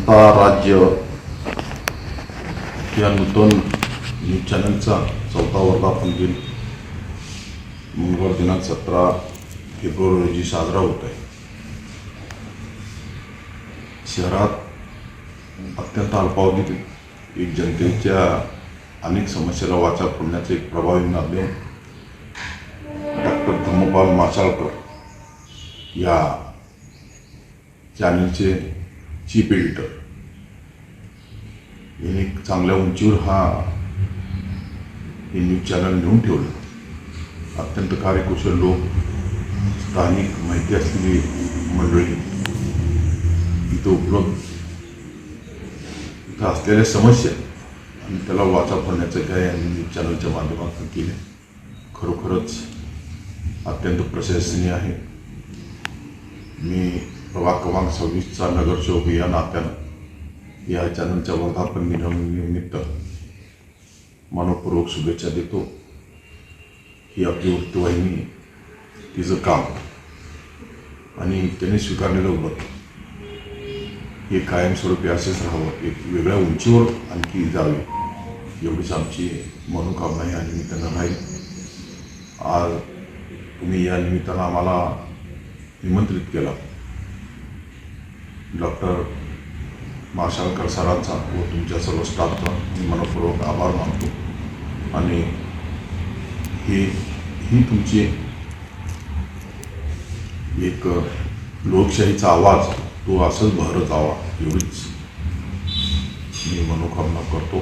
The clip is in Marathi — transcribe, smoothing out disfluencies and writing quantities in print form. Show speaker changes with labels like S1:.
S1: समता राज्य या नूतन न्यूज चॅनलचा 4था वर्धापन दिन मंगळवार दिनांक 17 फेब्रुवारी रोजी साजरा होत आहे. शहरात अत्यंत अल्पावधीत एक जनतेच्या अनेक समस्याला वाचा फोडण्याचे एक प्रभावी माध्यम डॉक्टर धम्मपाल मासाळकर या चॅनलचे चीफ एडिटर यांनी चांगल्या उंचीवर हे न्यूज चॅनल नेऊन ठेवलं. अत्यंत कार्यकुशल लोक, स्थानिक माहिती असलेली मंडळी इथं असलेल्या समस्या आणि त्याला वाचा फोडण्याचं काय न्यूज चॅनलच्या माध्यमातून केले. खरोखरच अत्यंत प्रशंसनीय आहे. मी प्रभाग क्रमांक 26चा नगरसेवक या नात्यानं या चॅनलच्या वर्धापन दिनानिमित्त मनपूर्वक शुभेच्छा देतो. ही आपली वृत्तवाहिनी, तिचं काम आणि त्याने स्वीकारलेलं व्रत हे कायमस्वरूपी असेच राहावं, एक वेगळ्या उंचीवर आणखी जावे एवढीच आमची मनोकामना या निमित्तानं राहील. आज तुम्ही या निमित्तानं आम्हाला निमंत्रित केला. डॉक्टर मासाळकर सरांचा व तुमच्या सर्व स्टाफचा मी मनपूर्वक आभार मानतो. आणि ही तुमची एक लोकशाहीचा आवाज तो असंच बहरत जावा एवढीच मी मनोकामना करतो.